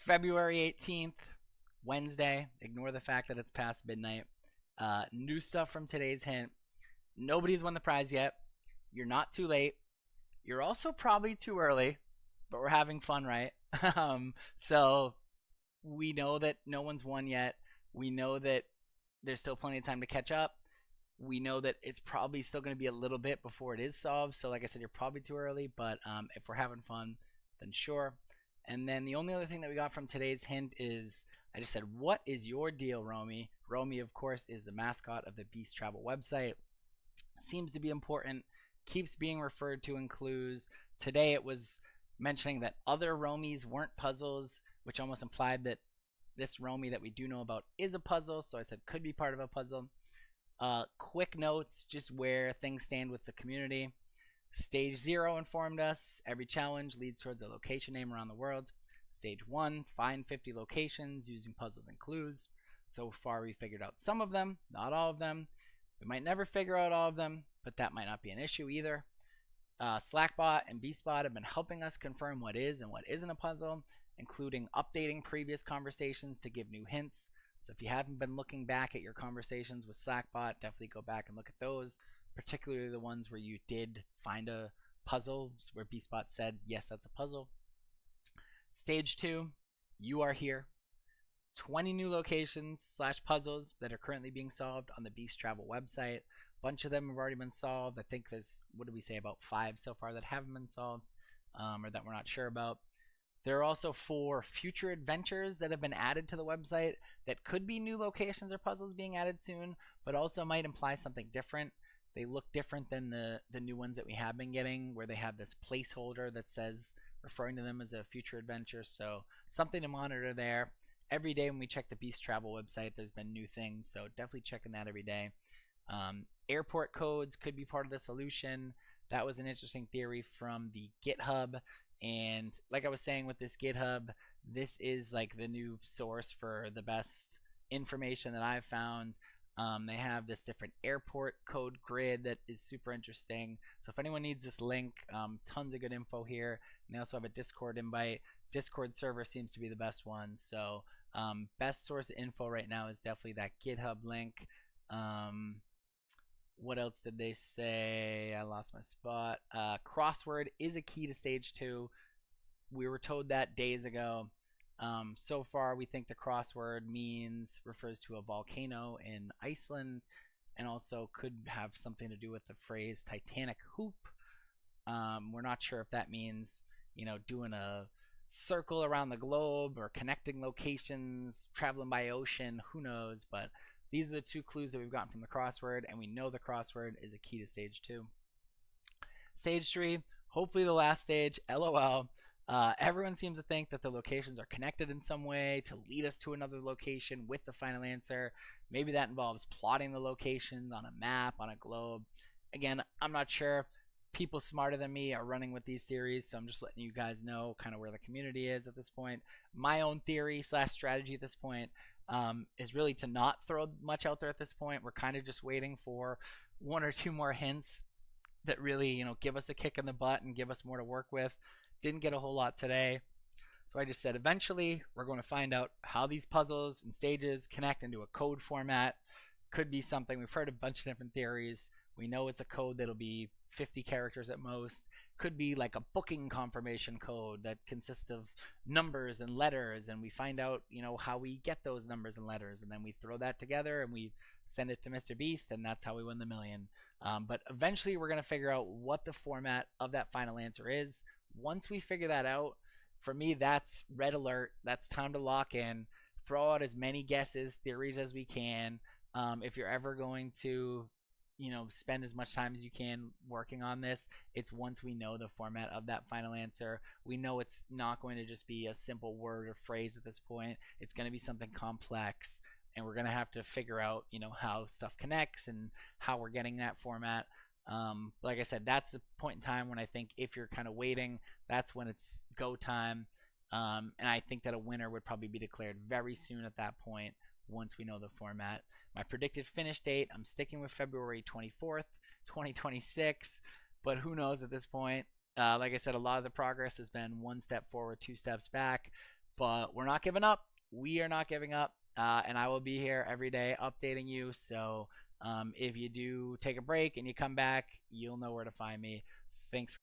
February 18th, Wednesday. Ignore the fact that it's past midnight. New stuff from today's hint. Nobody's won the prize yet. You're not too late. You're also probably too early, but we're having fun, right? So we know that no one's won yet. We know that there's still plenty of time to catch up. We know that it's probably still going to be a little bit before it is solved. So, like I said, you're probably too early, but if we're having fun, then sure. And then the only other thing that we got from today's hint is I just said, what is your deal, Romy? Romy, of course, is the mascot of the Beast Travel website. Seems to be important, keeps being referred to in clues. Today it was mentioning that other Romies weren't puzzles, which almost implied that this Romy that we do know about is a puzzle. So I said could be part of a puzzle. Quick notes, just where things stand with the community. Stage 0 informed us every challenge leads towards a location name around the world. Stage 1, find 50 locations using puzzles and clues. So far we figured out some of them, not all of them. We might never figure out all of them, but that might not be an issue either. Slackbot and BeastBot have been helping us confirm what is and what isn't a puzzle, including updating previous conversations to give new hints. So if you haven't been looking back at your conversations with Slackbot, definitely go back and look at those, particularly the ones where you did find a puzzle, where BeastBot said, yes, that's a puzzle. Stage 2, you are here. 20 new locations / puzzles that are currently being solved on the Beast Travel website. A bunch of them have already been solved. I think there's, what do we say, about 5 so far that haven't been solved, or that we're not sure about. There are also 4 future adventures that have been added to the website that could be new locations or puzzles being added soon, but also might imply something different. They look different than the new ones that we have been getting, where they have this placeholder that says, referring to them as a future adventure. So something to monitor there. Every day when we check the Beast Travel website, there's been new things, so definitely checking that every day. Airport codes could be part of the solution. That was an interesting theory from the GitHub. And like I was saying with this GitHub, this is like the new source for the best information that I've found. They have this different airport code grid that is super interesting. So if anyone needs this link, tons of good info here. And they also have a Discord invite. Discord server seems to be the best one. So best source of info right now is definitely that GitHub link. What else did they say? I lost my spot. Crossword is a key to stage 2. We were told that days ago. So far, we think the crossword refers to a volcano in Iceland, and also could have something to do with the phrase Titanic hoop. We're not sure if that means, doing a circle around the globe or connecting locations, traveling by ocean, who knows, but these are the 2 clues that we've gotten from the crossword, and we know the crossword is a key to stage 2. Stage 3, hopefully the last stage, LOL. Everyone seems to think that the locations are connected in some way to lead us to another location with the final answer. Maybe that involves plotting the locations on a map, on a globe. Again, I'm not sure. People smarter than me are running with these theories, so I'm just letting you guys know kind of where the community is at this point. My own theory / strategy at this point is really to not throw much out there at this point. We're kind of just waiting for 1 or 2 more hints that really, give us a kick in the butt and give us more to work with. Didn't get a whole lot today. So I just said eventually we're going to find out how these puzzles and stages connect into a code format. Could be something. We've heard a bunch of different theories. We know it's a code that'll be 50 characters at most. Could be like a booking confirmation code that consists of numbers and letters, and we find out, how we get those numbers and letters, and then we throw that together and we send it to Mr. Beast, and that's how we win the million. But eventually we're going to figure out what the format of that final answer is. Once we figure that out, for me, that's red alert. That's time to lock in. Throw out as many guesses, theories as we can. If you're ever going to spend as much time as you can working on this, it's once we know the format of that final answer. We know it's not going to just be a simple word or phrase at this point. It's going to be something complex, and we're going to have to figure out, how stuff connects and how we're getting that format. Like I said, that's the point in time when I think if you're kind of waiting, that's when it's go time. And I think that a winner would probably be declared very soon at that point once we know the format. My predicted finish date, I'm sticking with February 24th, 2026, but who knows at this point. Like I said, a lot of the progress has been 1 step forward, 2 steps back. but we're not giving up. We are not giving up. And I will be here every day updating you. So if you do take a break and you come back, you'll know where to find me. Thanks.